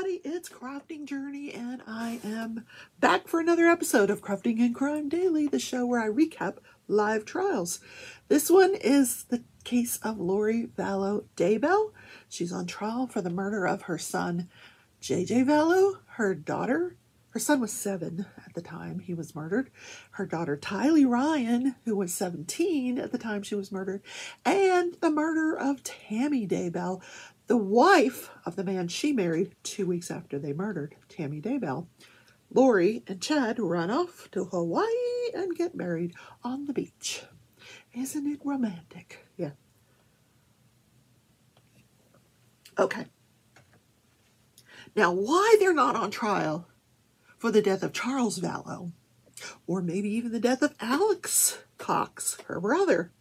everybody, it's Crafting Journey, and I am back for another episode of Crafting and Crime Daily, the show where I recap live trials. This one is the case of Lori Vallow Daybell. She's on trial for the murder of her son, J.J. Vallow, her daughter. Her son was 7 at the time he was murdered. Her daughter, Tylee Ryan, who was 17 at the time she was murdered. And the murder of Tammy Daybell, the wife of the man she married 2 weeks after they murdered Tammy Daybell. Lori and Chad run off to Hawaii and get married on the beach. Isn't it romantic? Yeah. Okay. Now, why they're not on trial for the death of Charles Vallow, or maybe even the death of Alex Cox, her brother.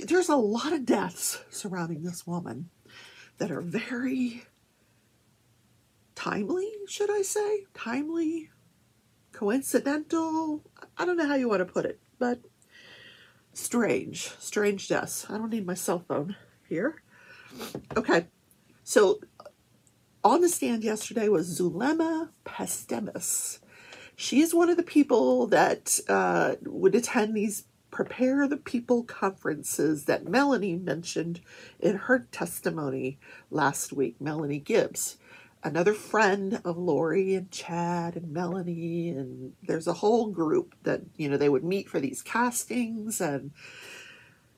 There's a lot of deaths surrounding this woman that are very timely, should I say? Timely, coincidental. I don't know how you want to put it, but strange deaths. I don't need my cell phone here. Okay, so on the stand yesterday was Zulima Pastenis. She is one of the people that would attend these Prepare the People conferences that Melanie mentioned in her testimony last week. Melanie Gibbs, another friend of Lori and Chad and Melanie, and there's a whole group that, you know, they would meet for these castings, and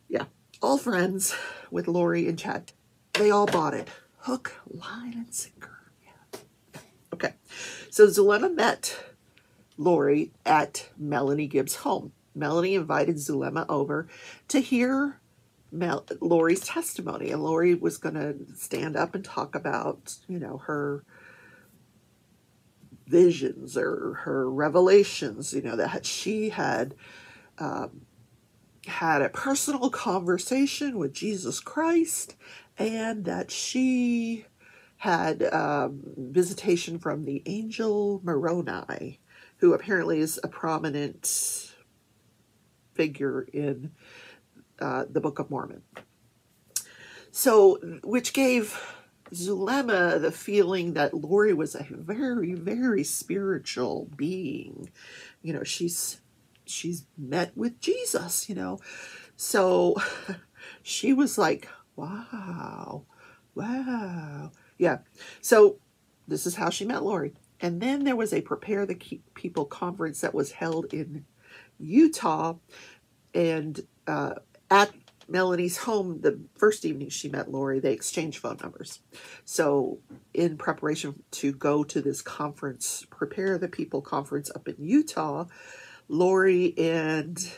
yeah, all friends with Lori and Chad. They all bought it. Hook, line, and sinker. Yeah. Okay, so Zulima met Lori at Melanie Gibbs' home. Melanie invited Zulima over to hear Lori's testimony, and Lori was going to stand up and talk about, you know, her visions or her revelations, you know, that she had had a personal conversation with Jesus Christ, and that she had visitation from the angel Moroni, who apparently is a prominent figure in the Book of Mormon. So, which gave Zulima the feeling that Lori was a very, very spiritual being. You know, she's met with Jesus, you know. So she was like, wow. Yeah. So this is how she met Lori. And then there was a Prepare the People conference that was held in Utah, and at Melanie's home, the first evening she met Lori, they exchanged phone numbers. So in preparation to go to this conference, Prepare the People conference up in Utah, Lori and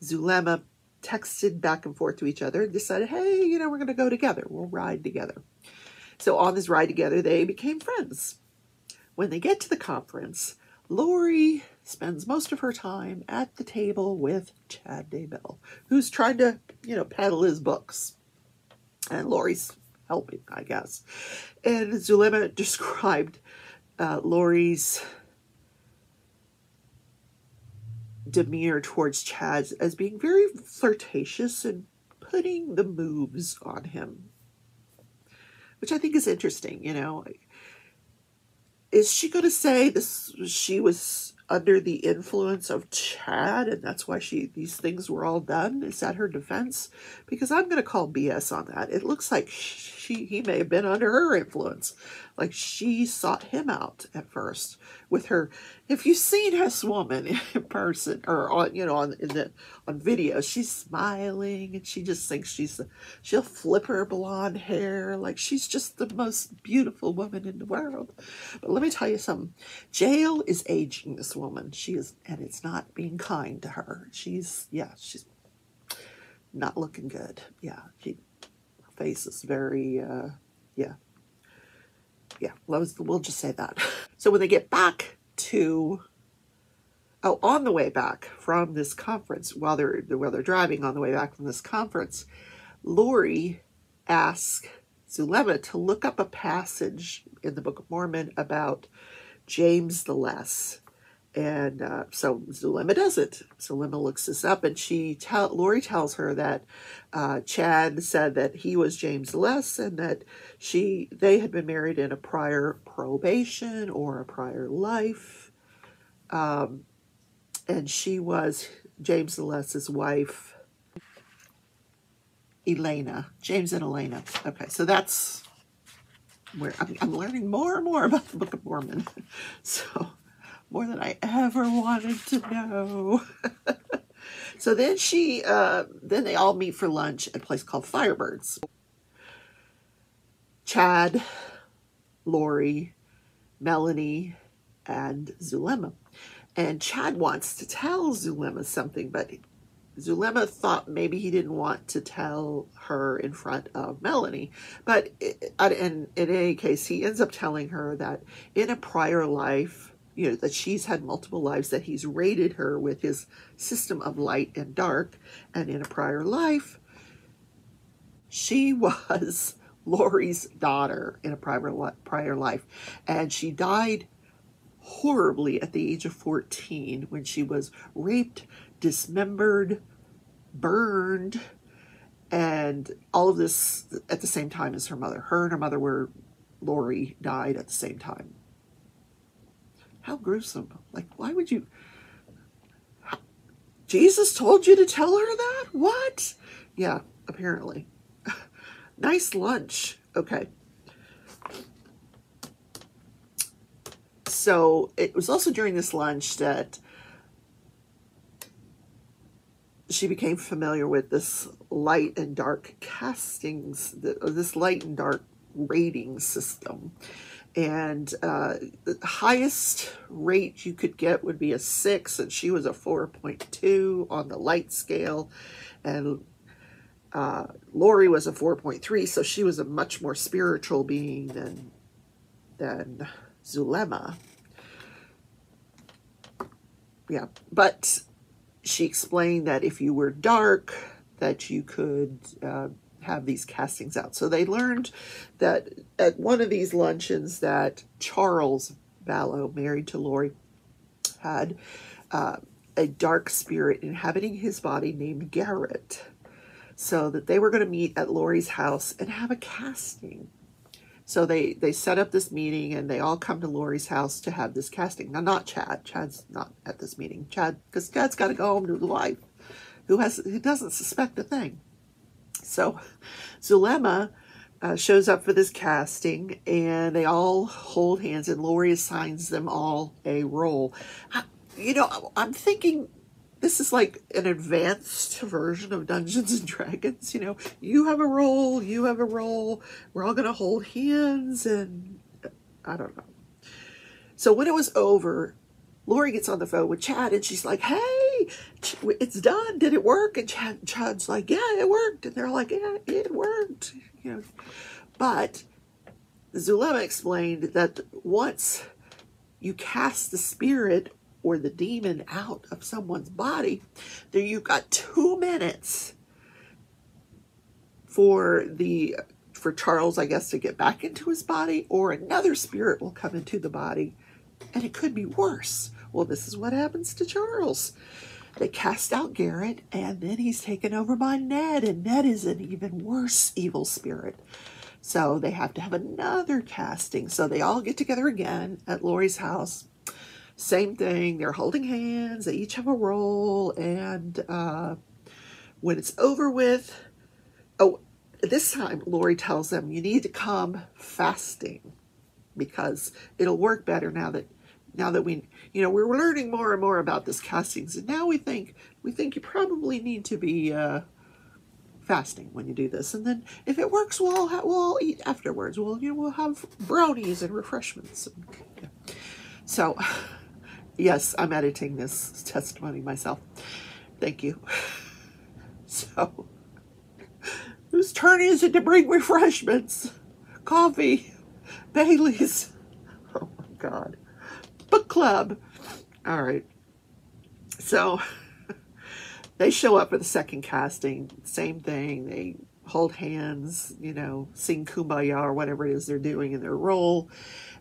Zulima texted back and forth to each other and decided, hey, you know, we're going to go together. We'll ride together. So on this ride together, they became friends. When they get to the conference, Lori spends most of her time at the table with Chad Daybell, who's trying to, you know, peddle his books. And Lori's helping, I guess. And Zulima described Lori's demeanor towards Chad as being very flirtatious and putting the moves on him, which I think is interesting. You know, is she going to say this? She was under the influence of Chad, and that's why these things were all done? Is that her defense? Because I'm going to call BS on that. It looks like he may have been under her influence. Like she sought him out at first with her. If you've seen this woman in person or on, you know, on video, she's smiling and she just thinks she'll flip her blonde hair like she's just the most beautiful woman in the world. But let me tell you something. Jail is aging this woman. She is, and it's not being kind to her. She's not looking good. Yeah, her face is very yeah. We'll just say that. So when they get back to, on the way back from this conference, while they're driving on the way back from this conference, Lori asks Zulima to look up a passage in the Book of Mormon about James the Less. And so Zulima does it. Zulima looks this up, and Lori tells her that Chad said that he was James Less, and that they had been married in a prior probation or a prior life, and she was James Less's wife, Elena. James and Elena. Okay, so that's where I'm learning more and more about the Book of Mormon. So. More than I ever wanted to know. So then then they all meet for lunch at a place called Firebirds. Chad, Lori, Melanie, and Zulima. And Chad wants to tell Zulima something, but Zulima thought maybe he didn't want to tell her in front of Melanie. But in any case, he ends up telling her that in a prior life, that she's had multiple lives, that he's rated her with his system of light and dark, and in a prior life, she was Lori's daughter in a prior life, and she died horribly at the age of 14 when she was raped, dismembered, burned, and all of this at the same time as her mother. Her and her mother Lori died at the same time. How gruesome. Like, why would you... Jesus told you to tell her that? What? Yeah, apparently. Nice lunch. Okay. So it was also during this lunch that she became familiar with this light and dark castings, this light and dark rating system. And the highest rate you could get would be a 6, and she was a 4.2 on the light scale, and Lori was a 4.3, so she was a much more spiritual being than Zulima. Yeah, but she explained that if you were dark, that you could have these castings out. So they learned that at one of these luncheons that Charles Ballow, married to Lori, had a dark spirit inhabiting his body named Garrett. So that they were going to meet at Lori's house and have a casting. So they set up this meeting, and they all come to Lori's house to have this casting. Now, not Chad. Chad's not at this meeting. Because Chad's got to go home to the wife, who doesn't suspect a thing. So Zulima shows up for this casting, and they all hold hands, and Lori assigns them all a role. I'm thinking this is like an advanced version of Dungeons and Dragons. You have a role, you have a role. We're all going to hold hands, and I don't know. So when it was over, Lori gets on the phone with Chad, and she's like, "Hey, it's done. Did it work?" And Chad's like, "Yeah, it worked." And they're like, "Yeah, it worked." But Zulima explained that once you cast the spirit or the demon out of someone's body, then you've got 2 minutes for Charles, I guess, to get back into his body, or another spirit will come into the body, and it could be worse. Well, this is what happens to Charles. They cast out Garrett, and then he's taken over by Ned, and Ned is an even worse evil spirit. So they have to have another casting. So they all get together again at Lori's house. Same thing. They're holding hands. They each have a role. And when it's over with, this time Lori tells them, you need to come fasting, because it'll work better now that we're learning more and more about this castings, and now we think you probably need to be fasting when you do this, and then if it works, we'll all eat afterwards. We'll have brownies and refreshments. Yeah. So, yes, I'm editing this testimony myself. Thank you. So, whose turn is it to bring refreshments? Coffee, Bailey's. Oh my God. Book club. All right. So they show up for the second casting. Same thing. They hold hands, sing Kumbaya or whatever it is they're doing in their role.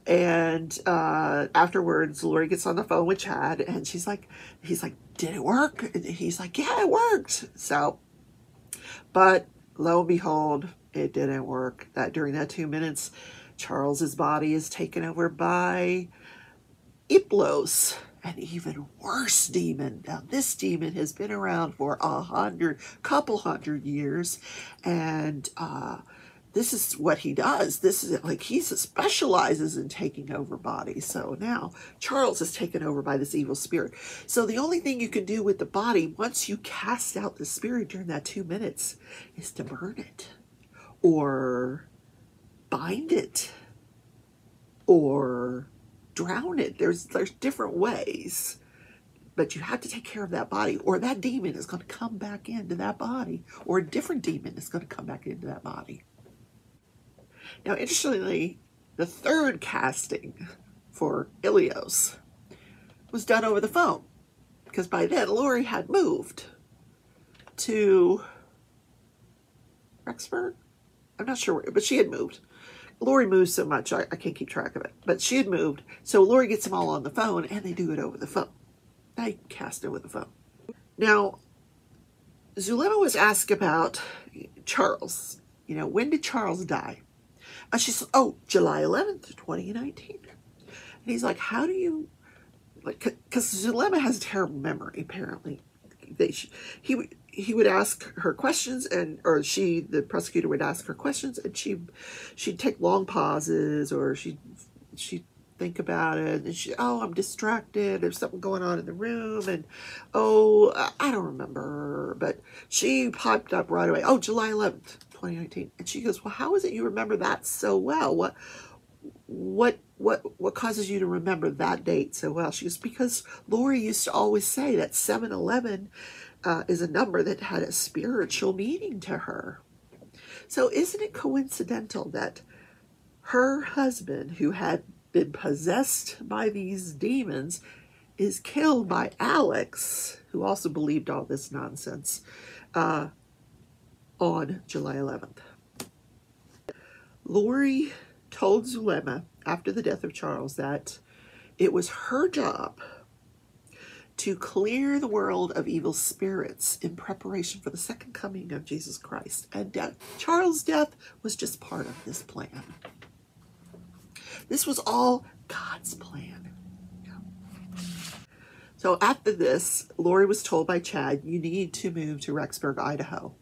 And afterwards, Lori gets on the phone with Chad, and he's like, did it work? And he's like, yeah, it worked. So, but lo and behold, it didn't work. That during that 2 minutes, Charles's body is taken over by Iplos, an even worse demon. Now, this demon has been around for couple hundred years, and this is what he does. This is like he specializes in taking over bodies. So now Charles is taken over by this evil spirit. So the only thing you can do with the body once you cast out the spirit during that 2 minutes is to burn it, or bind it, or drown it. There's different ways, but you have to take care of that body, or that demon is going to come back into that body, or a different demon is going to come back into that body. Now, interestingly, the third casting for Ilios was done over the phone, because by then Lori had moved to Rexburg. I'm not sure where, but she had moved. Lori moves so much, I can't keep track of it. But she had moved, so Lori gets them all on the phone, and they do it over the phone. They cast it over the phone. Now, Zulima was asked about Charles. You know, when did Charles die? And she said, oh, July 11th, 2019. And he's like, how do you, like, because Zulima has a terrible memory, apparently. He would ask her questions, the prosecutor would ask her questions, and she'd take long pauses, or she'd think about it, and I'm distracted, there's something going on in the room, and I don't remember, but she popped up right away. Oh, July 11th, 2019. And she goes, well, how is it you remember that so well? What causes you to remember that date so well? She goes, because Lori used to always say that 7/11 is a number that had a spiritual meaning to her. So isn't it coincidental that her husband, who had been possessed by these demons, is killed by Alex, who also believed all this nonsense, on July 11th. Lori told Zulima after the death of Charles that it was her job to clear the world of evil spirits in preparation for the second coming of Jesus Christ. And Charles' death was just part of this plan. This was all God's plan. So after this, Lori was told by Chad, you need to move to Rexburg, Idaho,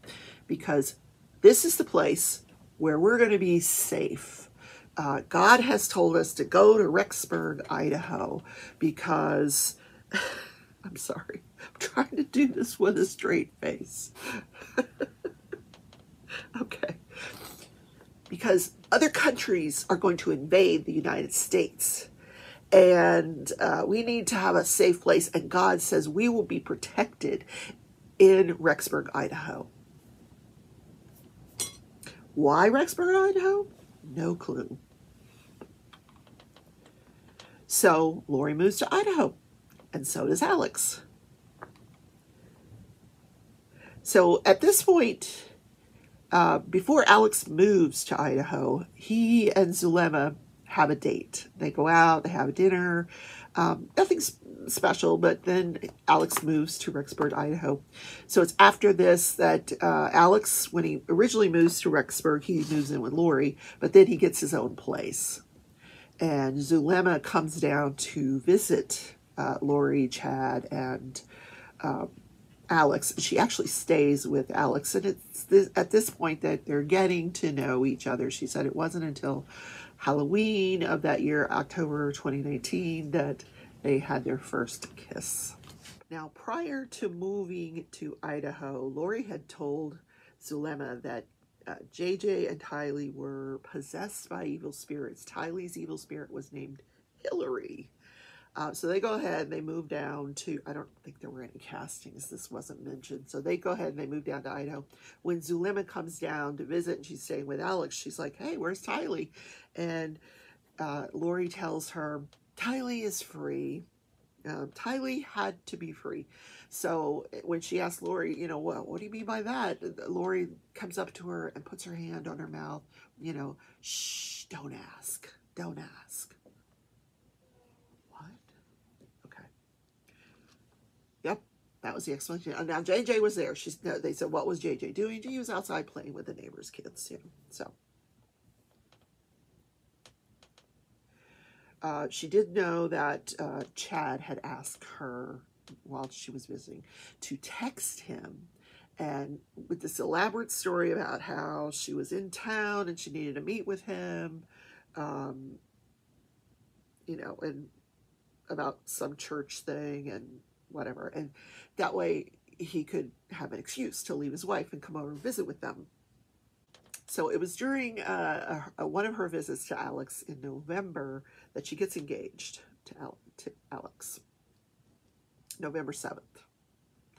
because this is the place where we're going to be safe. God has told us to go to Rexburg, Idaho, because... I'm sorry. I'm trying to do this with a straight face. Okay. Because other countries are going to invade the United States. And we need to have a safe place. And God says we will be protected in Rexburg, Idaho. Why Rexburg, Idaho? No clue. So Lori moves to Idaho. And so does Alex. So at this point, before Alex moves to Idaho, he and Zulima have a date. They go out, they have a dinner. Nothing special, but then Alex moves to Rexburg, Idaho. So it's after this that Alex, when he originally moves to Rexburg, he moves in with Lori, but then he gets his own place. And Zulima comes down to visit Lori, Chad, and Alex. She actually stays with Alex, and it's at this point that they're getting to know each other. She said it wasn't until Halloween of that year, October 2019, that they had their first kiss. Now, prior to moving to Idaho, Lori had told Zulima that JJ and Tylee were possessed by evil spirits. Tylee's evil spirit was named Hillary. So they go ahead and they move down to, I don't think there were any castings, this wasn't mentioned. So they go ahead and they move down to Idaho. When Zulima comes down to visit and she's staying with Alex, she's like, hey, where's Tylee? And Lori tells her, Tylee is free. Tylee had to be free. So when she asked Lori, you know, what do you mean by that? Lori comes up to her and puts her hand on her mouth, you know, shh, don't ask, don't ask. That was the explanation. And now JJ was there. They said, what was JJ doing? He was outside playing with the neighbor's kids. So she did know that Chad had asked her while she was visiting to text him, and with this elaborate story about how she was in town and she needed to meet with him, and about some church thing and whatever. And that way he could have an excuse to leave his wife and come over and visit with them. So it was during one of her visits to Alex in November that she gets engaged to Alex. November 7th,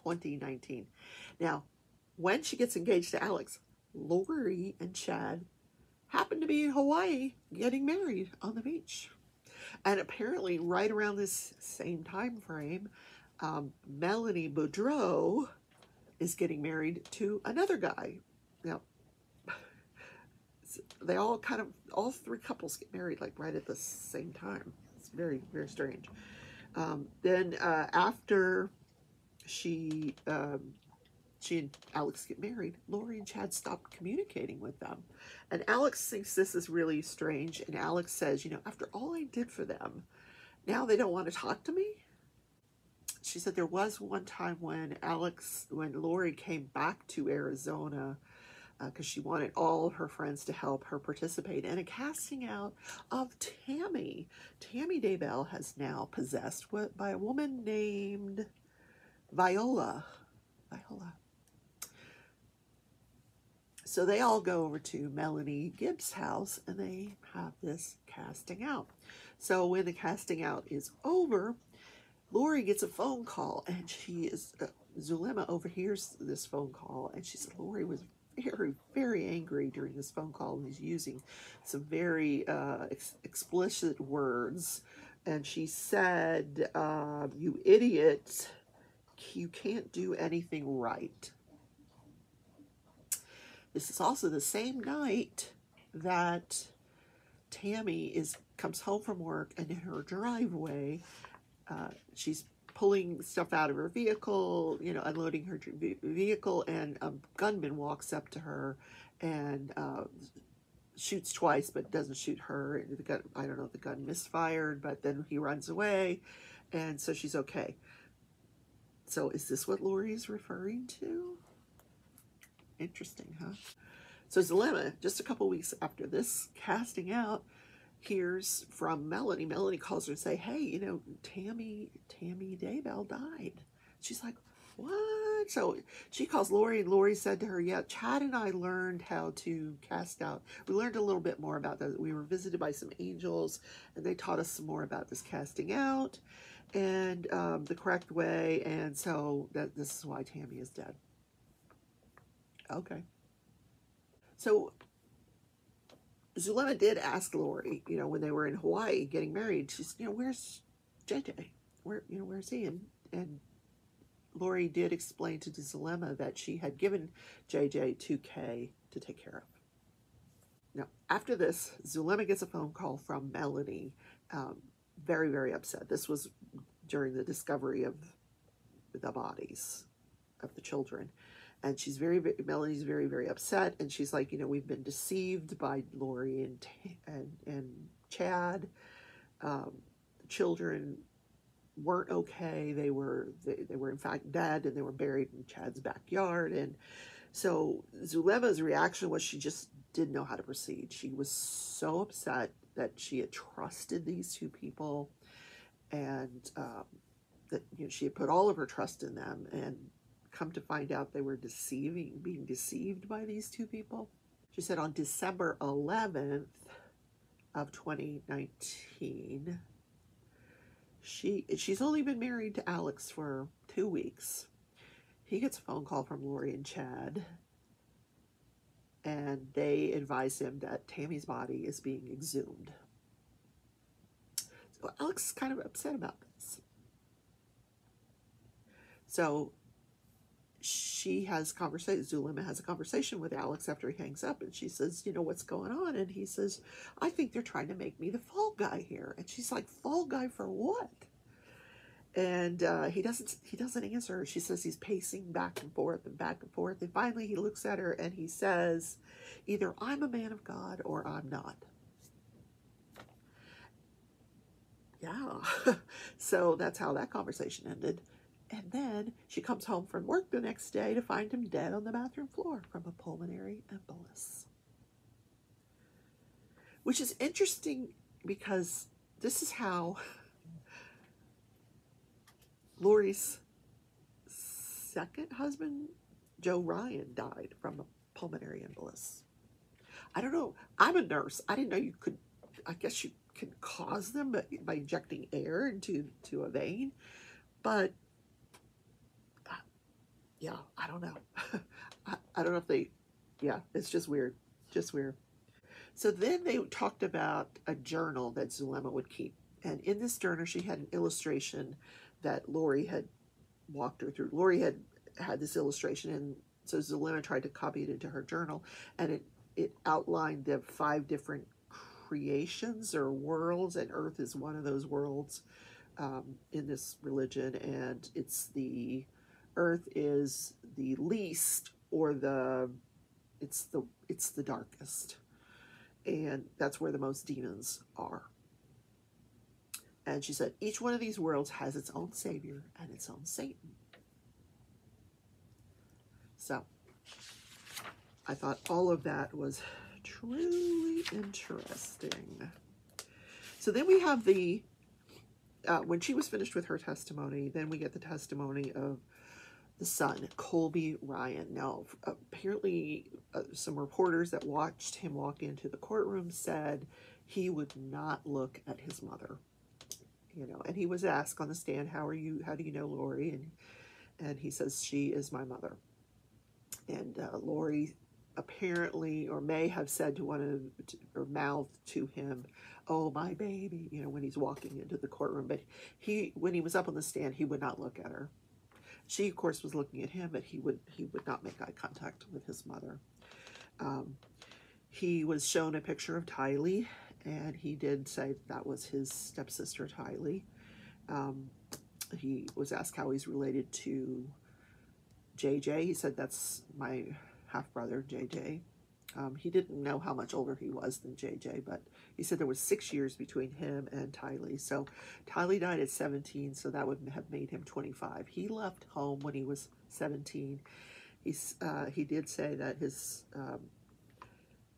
2019. Now, when she gets engaged to Alex, Lori and Chad happen to be in Hawaii getting married on the beach. And apparently right around this same time frame, Melanie Boudreau is getting married to another guy. Now, they all all three couples get married like right at the same time. It's very, very strange. Then after she and Alex get married, Lori and Chad stopped communicating with them. And Alex thinks this is really strange. And Alex says, after all I did for them, now they don't want to talk to me. She said there was one time when Lori came back to Arizona because she wanted all of her friends to help her participate in a casting out of Tammy. Tammy Daybell has now possessed by a woman named Viola. So they all go over to Melanie Gibbs' house and they have this casting out. So when the casting out is over, Lori gets a phone call, and Zulima overhears this phone call, and she said Lori was very, very angry during this phone call, and he's using some very explicit words. And she said, you idiot, you can't do anything right. This is also the same night that Tammy comes home from work, and in her driveway, she's pulling stuff out of her vehicle, unloading her vehicle, and a gunman walks up to her and shoots twice, but doesn't shoot her. The gun, I don't know if the gun misfired, but then he runs away, and so she's okay. So is this what Lori is referring to? Interesting, huh? So Zulima, just a couple weeks after this casting out, hears from Melanie. Melanie calls her and say, hey, Tammy Daybell died. She's like, what? So she calls Lori, and Lori said to her, yeah, Chad and I learned how to cast out. We learned a little bit more about that. We were visited by some angels, and they taught us some more about this casting out and the correct way. And so this is why Tammy is dead. Okay. So Zulima did ask Lori, when they were in Hawaii getting married, she's, where's JJ? Where's he? And Lori did explain to Zulima that she had given JJ $2K to take care of. Now, after this, Zulima gets a phone call from Melanie, very, very upset. This was during the discovery of the bodies of the children. And Melanie's very, very upset. And she's like, we've been deceived by Lori and Chad. The children weren't okay. They were in fact dead, and they were buried in Chad's backyard. And so Zulima's reaction was she just didn't know how to proceed. She was so upset that she had trusted these two people, and that she had put all of her trust in them, and come to find out they were being deceived by these two people. She said on December 11th of 2019, she's only been married to Alex for 2 weeks. He gets a phone call from Lori and Chad, and they advise him that Tammy's body is being exhumed. So Alex is kind of upset about this. So Zulima has a conversation with Alex after he hangs up, and she says, what's going on? And he says, I think they're trying to make me the fall guy here. And she's like, fall guy for what? And he doesn't answer her. She says he's pacing back and forth and back and forth. And finally he looks at her and he says, either I'm a man of God or I'm not. Yeah. So that's how that conversation ended. And then she comes home from work the next day to find him dead on the bathroom floor from a pulmonary embolus. Which is interesting because this is how Lori's second husband, Joe Ryan, died from a pulmonary embolus. I don't know. I'm a nurse. I didn't know you could, I guess you can cause them by injecting air into a vein. But yeah, I don't know. I don't know if they, yeah, it's just weird. Just weird. So then they talked about a journal that Zulima would keep. And in this journal, she had an illustration that Lori had walked her through. Lori had this illustration, and so Zulima tried to copy it into her journal, and it outlined the 5 different creations or worlds, and Earth is one of those worlds in this religion, and Earth is the least, or it's the darkest, and that's where the most demons are. And she said each one of these worlds has its own savior and its own Satan. So I thought all of that was truly interesting. So then we have when she was finished with her testimony, then we get the testimony of the son, Colby Ryan. Now, apparently some reporters that watched him walk into the courtroom said he would not look at his mother. And he was asked on the stand, how do you know Lori? And he says, she is my mother. And Lori apparently, or may have said to or mouthed to him, oh, my baby, when he's walking into the courtroom. But when he was up on the stand, he would not look at her. She, of course, was looking at him, but he would not make eye contact with his mother. He was shown a picture of Tylee, and he did say that was his stepsister, Tylee. He was asked how he's related to JJ. He said, that's my half-brother, JJ. He didn't know how much older he was than JJ, but he said there was 6 years between him and Tylee. So Tylee died at 17, so that would have made him 25. He left home when he was 17. He did say that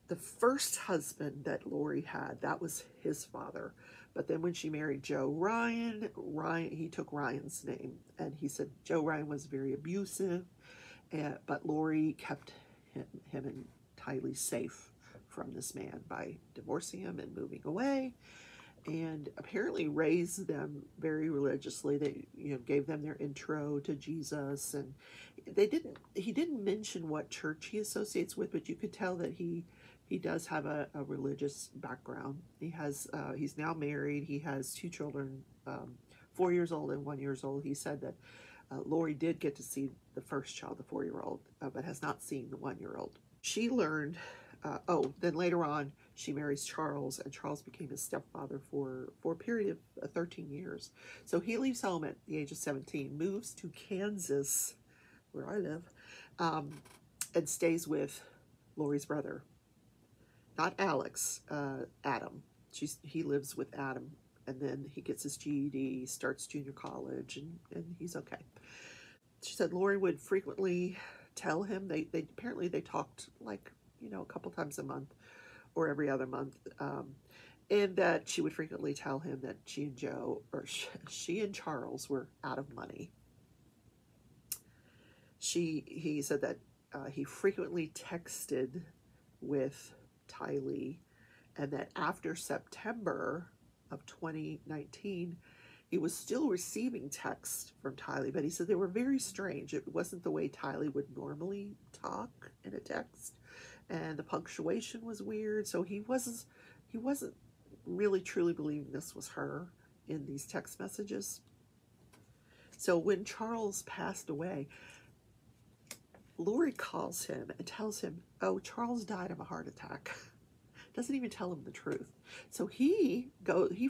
the first husband that Lori had, that was his father. But then when she married Joe Ryan, he took Ryan's name. And he said Joe Ryan was very abusive, but Lori kept him and Tylee safe from this man by divorcing him and moving away, and apparently raised them very religiously. They gave them their intro to Jesus, and he didn't mention what church he associates with, but you could tell that he does have a religious background. He's now married. He has 2 children, 4 years old and 1 year old. He said that Lori did get to see the first child, the 4-year-old, but has not seen the 1-year-old. She learned, then later on, she marries Charles, and Charles became his stepfather for a period of 13 years. So he leaves home at the age of 17, moves to Kansas, where I live, and stays with Lori's brother. Not Alex, Adam. He lives with Adam, and then he gets his GED, starts junior college, and he's okay. She said Lori would frequently tell him, they apparently they talked like, a couple times a month or every other month, and that she would frequently tell him that she and Charles were out of money. He said that he frequently texted with Tylee, and that after September of 2019, he was still receiving texts from Tylee, but he said they were very strange. It wasn't the way Tylee would normally talk in a text, and the punctuation was weird. So he wasn't really truly believing this was her in these text messages. So when Charles passed away, Lori calls him and tells him, oh, Charles died of a heart attack. Doesn't even tell him the truth. So he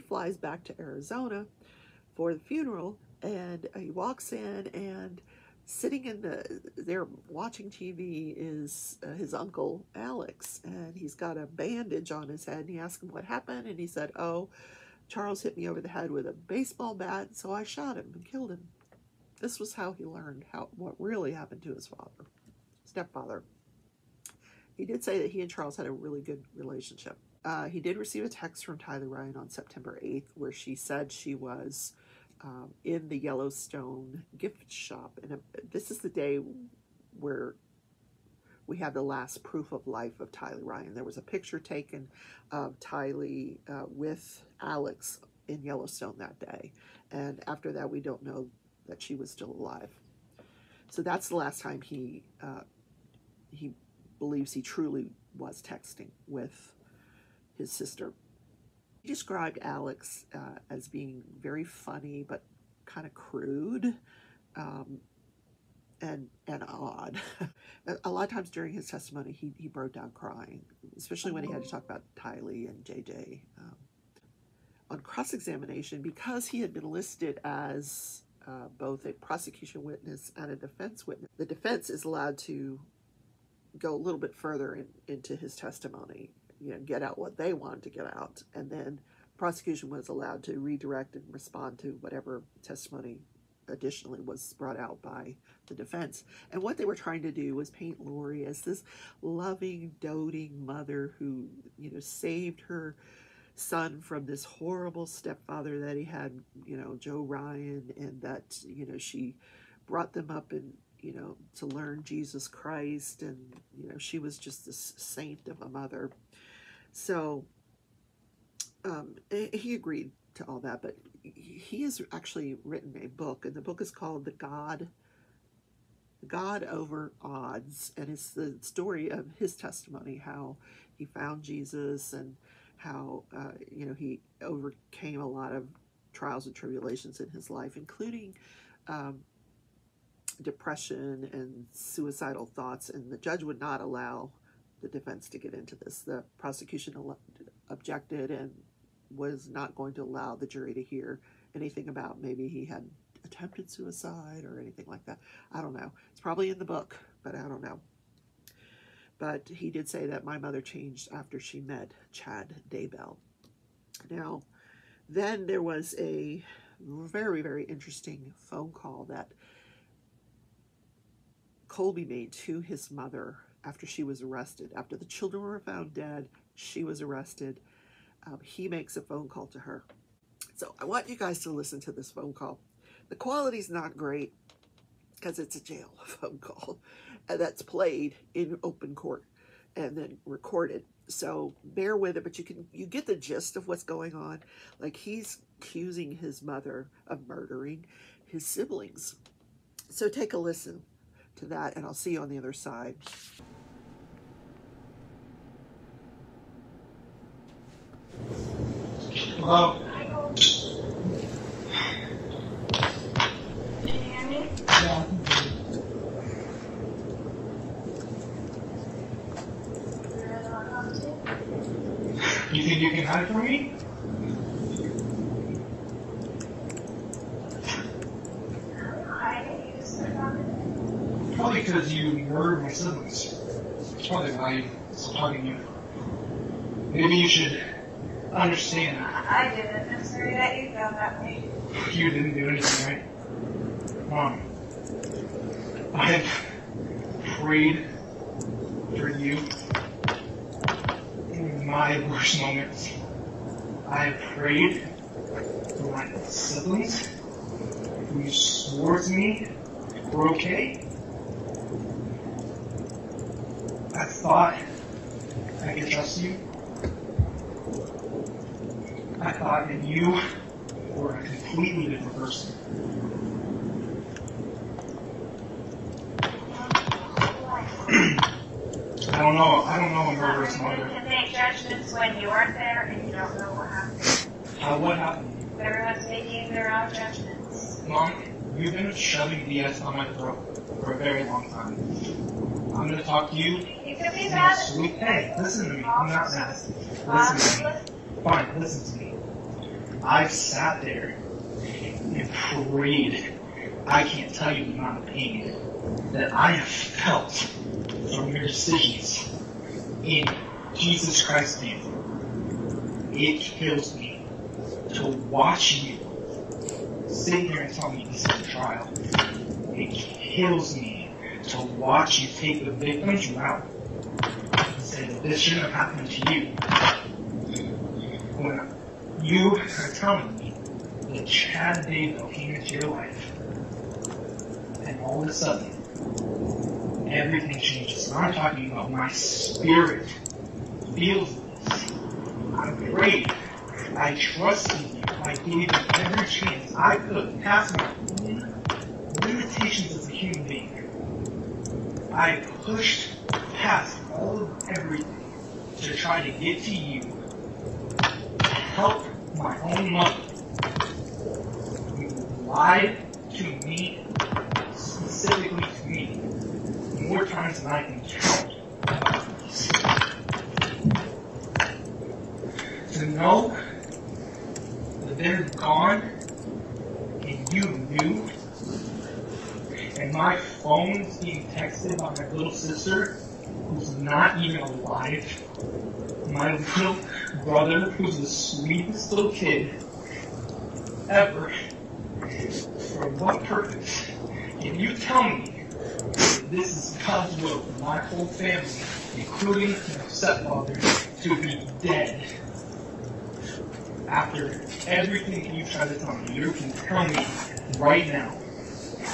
flies back to Arizona for the funeral, And he walks in, and sitting in there watching TV is his uncle Alex, and he's got a bandage on his head. And he asked him what happened, and he said, "Oh, Charles hit me over the head with a baseball bat, so I shot him and killed him." This was how he learned what really happened to his stepfather. He did say that he and Charles had a really good relationship. He did receive a text from Tyler Ryan on September 8th where she said she was in the Yellowstone gift shop. And this is the day where we have the last proof of life of Tyler Ryan. There was a picture taken of Tylee with Alex in Yellowstone that day. And after that, we don't know that she was still alive. So that's the last time he believes he truly was texting with his sister. He described Alex as being very funny, but kind of crude and odd. A lot of times during his testimony, he broke down crying, especially when he had to talk about Tylee and JJ. On cross-examination, because he had been listed as both a prosecution witness and a defense witness, the defense is allowed to go a little bit further into his testimony, get out what they wanted to get out, and then prosecution was allowed to redirect and respond to whatever testimony additionally was brought out by the defense. And what they were trying to do was paint Lori as this loving, doting mother who, saved her son from this horrible stepfather that he had, Joe Ryan, and that, she brought them up and, to learn Jesus Christ, and, she was just this saint of a mother. So he agreed to all that, but he has actually written a book, and the book is called The God Over Odds, and it's the story of his testimony, how he found Jesus and how he overcame a lot of trials and tribulations in his life, including depression and suicidal thoughts, and the judge would not allow the defense to get into this. The prosecution objected and was not going to allow the jury to hear anything about maybe he had attempted suicide or anything like that. I don't know. It's probably in the book, but I don't know. But he did say that my mother changed after she met Chad Daybell. Now, then there was a very, very interesting phone call that Colby made to his mother after she was arrested. After the children were found dead, she was arrested. He makes a phone call to her. So I want you guys to listen to this phone call. The quality's not great because it's a jail phone call that's played in open court and then recorded. So bear with it, but you get the gist of what's going on. Like, he's accusing his mother of murdering his siblings. So take a listen to that, and I'll see you on the other side. Hello? Can you hear me? Yeah. You think you can hide from me? Probably because you murdered my siblings. That's probably why I'm still talking to you. Maybe you should understand. I didn't. I'm sorry that you felt that way. You didn't do anything, right? Mom, I have prayed for you in my worst moments. I have prayed for my siblings who swore to me were okay. I thought I could trust you. I thought that you were a completely different person. I don't know a murderous mother. You can make judgments when you weren't there and you don't know what happened. What happened? Everyone's making their own judgments. Mom, you've been shoving BS on my throat for a very long time. I'm going to talk to you. You can be mad at me. Hey, listen to me. I'm not mad. Listen to me. Fine, listen to me. I've sat there and prayed. I can't tell you the amount of pain that I have felt from your decisions in Jesus Christ's name. It kills me to watch you sit here and tell me this is a trial. It kills me to watch you take the victim's route and say that this shouldn't have happened to you. When you are telling me that Chad David came into your life, and all of a sudden, everything changes. And I'm talking about my spirit feels this. I prayed. I trusted you. I gave you every chance I could past my own limitations as a human being. I pushed past all of everything to try to get to you to help my own mother. You lied to me, specifically to me, more times than I can count about this. To know that they're gone and you knew, and my phone's being texted by my little sister who's not even alive, my little brother who's the sweetest little kid ever. For what purpose? Can you tell me that this is God's will for my whole family, including my stepfather, to be dead? After everything that you've tried to tell me, you can tell me right now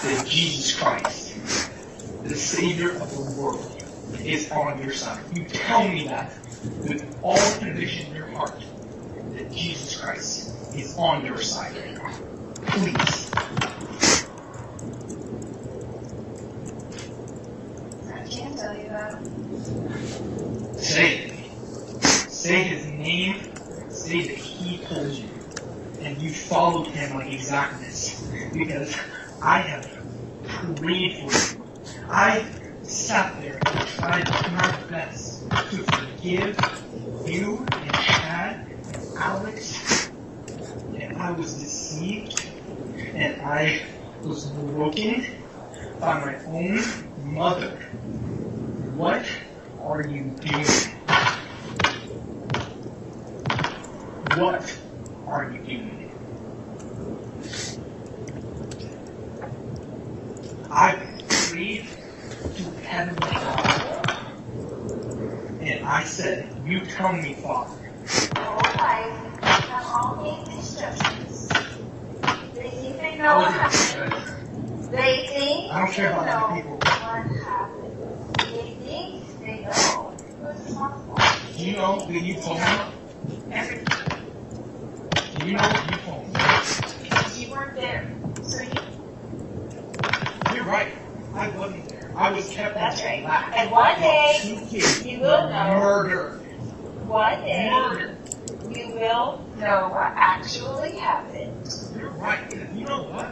that Jesus Christ, the Savior of the world, is on your side. You tell me that with all conviction in your heart that Jesus Christ is on your side. Please. I can't tell you that. Say it. Say his name. Say that he told you. And you followed him like exactness. Because I have prayed for you. I sat there and tried my best to forgive you and Chad and Alex. And I was deceived. And I was broken by my own mother. What are you doing? What are you doing? I prayed to Heavenly Father, and I said, you tell me, Father. All life have all made instructions. They think they know what happened. They think I don't care about they know other people. what happened. They think they know who's responsible. Do you know that you told me? Everything. Do you know what you told me? You weren't there. So You're right. I wasn't there. I was kept that's in right. black. And one day, Two kids you will were know. murdered. One day, Murdered. you will know what actually happened. You're right. You know what?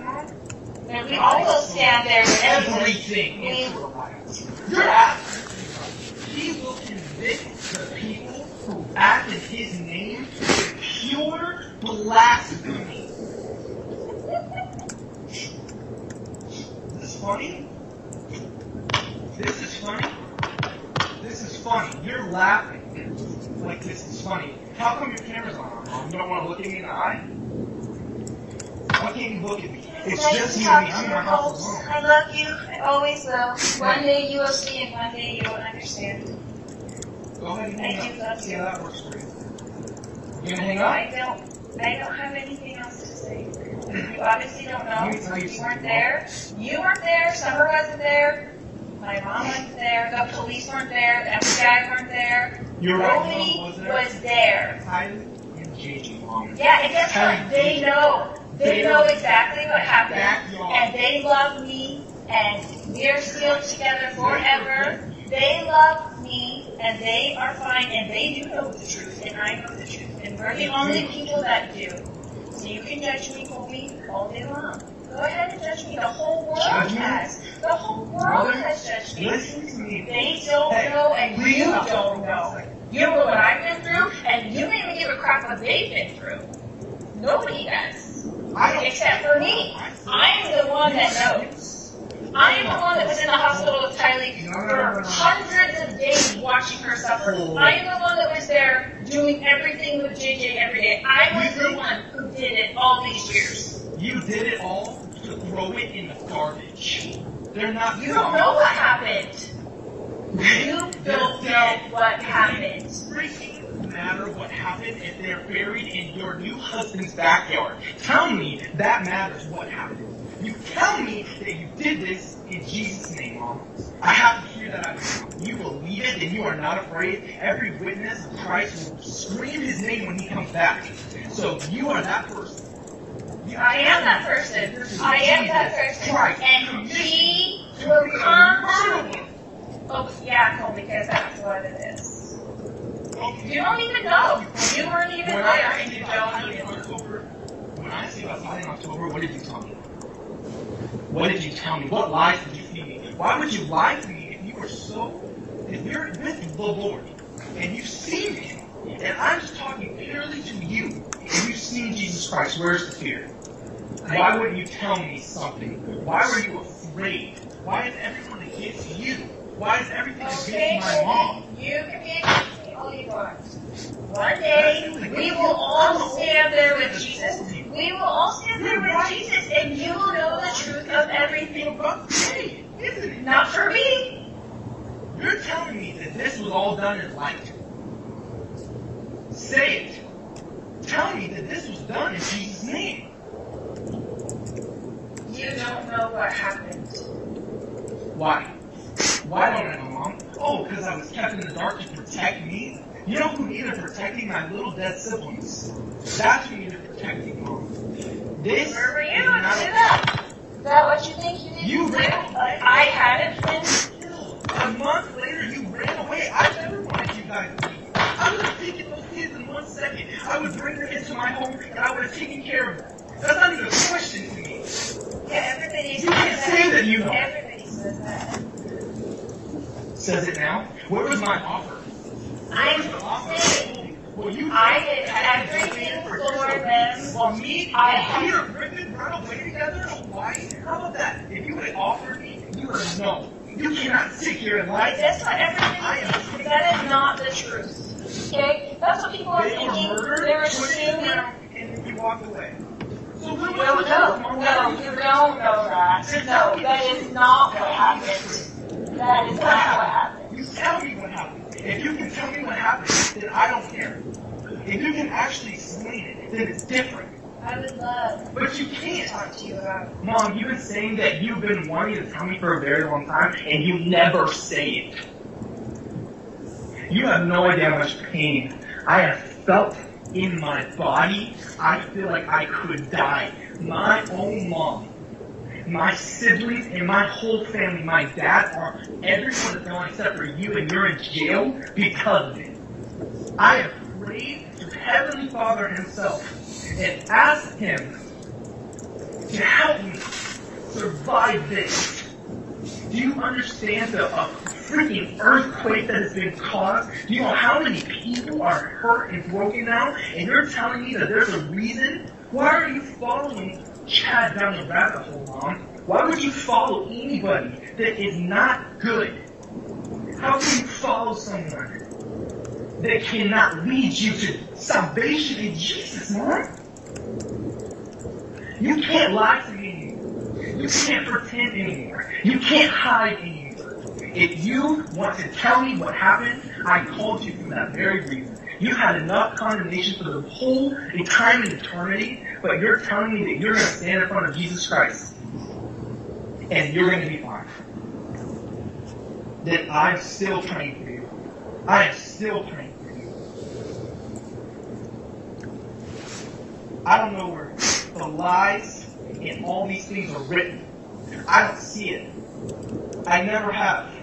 And we all will stand there with Everything into a light. You're absolutely right. He will convict the people who act in his name with pure blasphemy. This is funny? This is funny? This is funny. You're laughing like this is funny. How come your camera's on? You don't want to look at me in the eye? Why can't you look at me? It's just you and me. I'm in my house alone. I love you. I always will. One day you will see and one day you will understand. Go ahead and I hang do up. love See you. how that works for you. You gonna hang up? I don't have anything else to say. You obviously don't know. Let me tell you You weren't something. there. You weren't there. Summer wasn't there. My mom wasn't there. The police weren't there. The FBI weren't there. You're right. Nobody Mom was there. was there. Tyler and JJ, Mom. Yeah, and guess what? They know. They know exactly what happened. Backyard. And they love me. And we're still together forever. They love me. And they are fine. And they do know the truth. And I know the truth. And we're the only people that do. So you can judge me, Colby, all day long. Go ahead and judge me. The whole world Judge me? has. The whole world has judged me. Listen to me. They don't know, and you don't know. You know what I've been through, and you don't even give a crap what they've been through. Nobody does. I Except for me. I'm the one that knows. I am the one that was in the hospital with Kylie for hundreds of days watching her suffer. I am the one that was there doing everything with JJ every day. I was the one who did it all these years. You did it all to throw it in the garbage. They're not. You don't know what happened. You don't know what happened. It doesn't matter what happened if they're buried in your new husband's backyard. Tell me that matters what happened. You tell me that you did this in Jesus' name, Mom. I have to hear that out of you. You believe it and you are not afraid. Every witness of Christ will scream his name when he comes back. So you are that person. I am that person. I am that person. And he will come to you. Oh, yeah, Colby, because that's what it is. You don't even know. You weren't even there, and you don't even know. When I see you outside in October, what did you tell me? What did you tell me? What lies did you feed me? Why would you lie to me if you were if you're with the Lord and you've seen him, and I'm just talking purely to you, and you've seen Jesus Christ, where's the fear? Why wouldn't you tell me something? Why were you afraid? Why is everyone against you? Why is everything against my mom? You can be against me all you want. One day, we will all stand there with Jesus. We will all stand there with Jesus, and you will know the truth of everything. Not for me. You're telling me that this was all done in light. Say it. Tell me that this was done in Jesus' name. You don't know what happened. Why? Why don't I know, Mom? Oh, because I was kept in the dark to protect me? You know who needed protecting? My little dead siblings. That's who needed protecting, Mom. This Where were you is to do not that? Is that what you think you did? You ran. I hadn't been. A month later, you ran away. I never wanted you guys to leave. I would have taken those kids in 1 second. I would bring them into my home, and I would have taken care of them. That's not even a question to me. Yeah, everybody says You can't say that you know. Everybody says that. Says it now. Where was my offer? I'm saying I did everything for them. Well, me and Peter Griffin run away together in Hawaii? How about that? If you would have offered me, you would have known. You cannot sit here and lie. That's not everything. That is not the truth. Okay? That's what people are thinking. They're assuming. And you walked away. So No, you don't know that. No, that is not what happened. That is not what happened. You tell me what happened. If you can tell me what happened, then I don't care. If you can actually explain it, then it's different. I would love But you can't. to talk to you about it. Mom, you've been saying that you've been wanting to tell me for a very long time, and you never say it. You have no idea how much pain I have felt in my body. I feel like I could die. My own mom, my siblings, and my whole family, my dad, everyone is gone except for you, and you're in jail because of it. I have prayed to Heavenly Father himself and asked him to help me survive this. Do you understand the freaking earthquake that has been caused? Do you know how many people are hurt and broken now? And you're telling me that there's a reason? Why are you following Chad down the rabbit hole, Mom? Why would you follow anybody that is not good? How can you follow someone that cannot lead you to salvation in Jesus, Mom? You can't lie to me anymore. You can't pretend anymore. You can't hide anymore. If you want to tell me what happened, I called you for that very reason. You had enough condemnation for the whole time and eternity, but you're telling me that you're going to stand in front of Jesus Christ and you're going to be fine. Then I'm still praying for you. I am still praying for you. I don't know where the lies and all these things are written. I don't see it. I never have.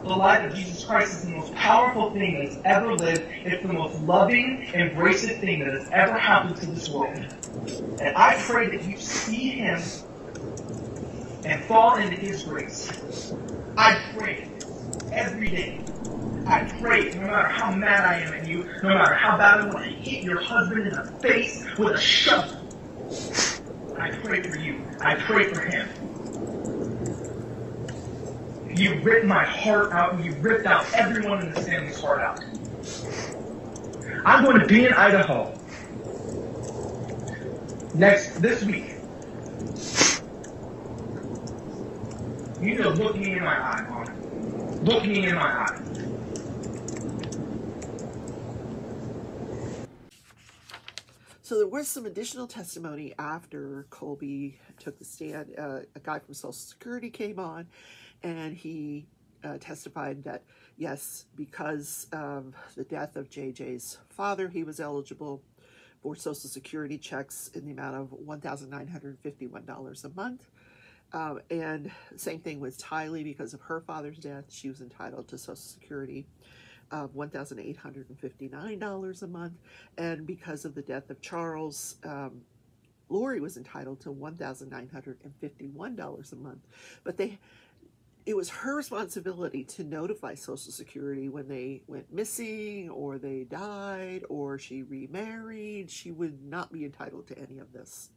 The light of Jesus Christ is the most powerful thing that has ever lived. It's the most loving, embracive thing that has ever happened to this world. And I pray that you see him and fall into his grace. I pray every day. I pray no matter how mad I am at you, no matter how bad I want to hit your husband in the face with a shovel. I pray for you. I pray for him. You ripped my heart out. You ripped out everyone in this family's heart out. I'm going to be in Idaho this week. You need to look me in my eye, Mom. Look me in my eye. So there was some additional testimony after Colby took the stand. A guy from Social Security came on, and he testified that, yes, because of the death of JJ's father, he was eligible for Social Security checks in the amount of $1,951 a month. And same thing with Tylee. Because of her father's death, she was entitled to Social Security of $1,859 a month. And because of the death of Charles, Lori was entitled to $1,951 a month. But it was her responsibility to notify Social Security when they went missing, or they died, or she remarried. She would not be entitled to any of this.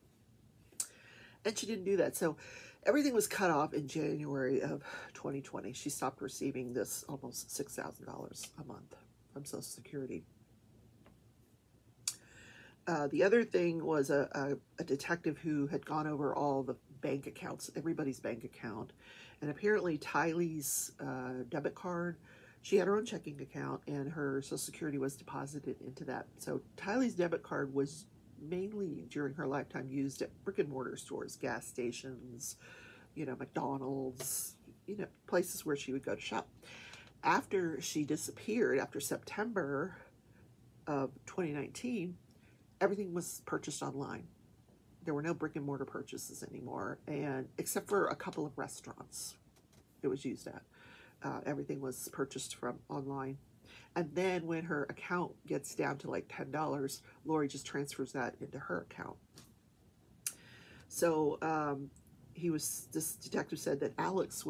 And she didn't do that. So everything was cut off in January of 2020. She stopped receiving this almost $6,000 a month from Social Security. The other thing was a detective who had gone over all the bank accounts, everybody's bank account. And apparently Tylee's debit card, she had her own checking account, and her Social Security was deposited into that. So Tylee's debit card was mainly during her lifetime used at brick and mortar stores, gas stations, McDonald's, places where she would go to shop. After she disappeared, after September of 2019, everything was purchased online. There were no brick and mortar purchases anymore, and except for a couple of restaurants it was used at. Everything was purchased from online. And then when her account gets down to like $10, Lori just transfers that into her account. So this detective said that Alex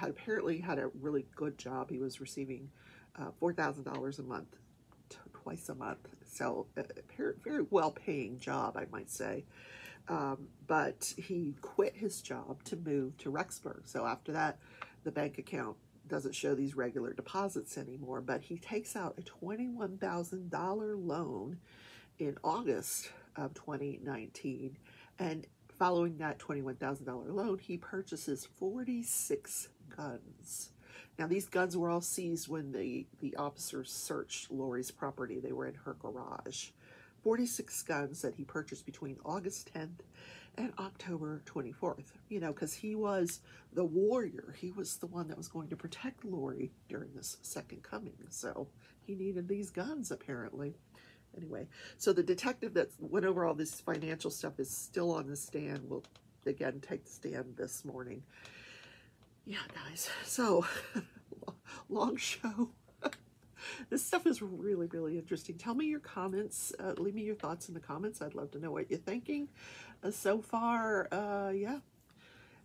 apparently had a really good job. He was receiving $4,000 a month, twice a month. So a very well-paying job, I might say. But he quit his job to move to Rexburg. So after that, the bank account doesn't show these regular deposits anymore, but he takes out a $21,000 loan in August of 2019. And following that $21,000 loan, he purchases 46 guns. Now, these guns were all seized when the officers searched Lori's property. They were in her garage. 46 guns that he purchased between August 10th and October 24th, because he was the warrior. He was the one that was going to protect Lori during this second coming. So he needed these guns, apparently. Anyway, so the detective that went over all this financial stuff is still on the stand. Will again take the stand this morning. Yeah, guys. So long show. This stuff is really, really interesting. Tell me your comments. Leave me your thoughts in the comments. I'd love to know what you're thinking. So far, yeah,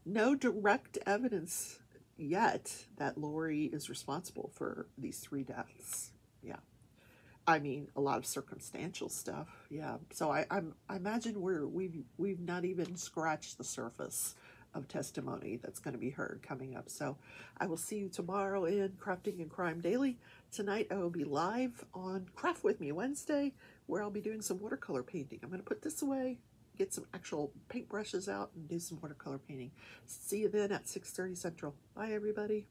no direct evidence yet that Lori is responsible for these 3 deaths. Yeah. I mean, a lot of circumstantial stuff. Yeah. So I imagine we've not even scratched the surface of testimony that's going to be heard coming up. So I will see you tomorrow in Crafting and Crime Daily. Tonight I will be live on Craft With Me Wednesday, where I'll be doing some watercolor painting. I'm going to put this away, get some actual paintbrushes out, and do some watercolor painting. See you then at 6:30 Central. Bye, everybody.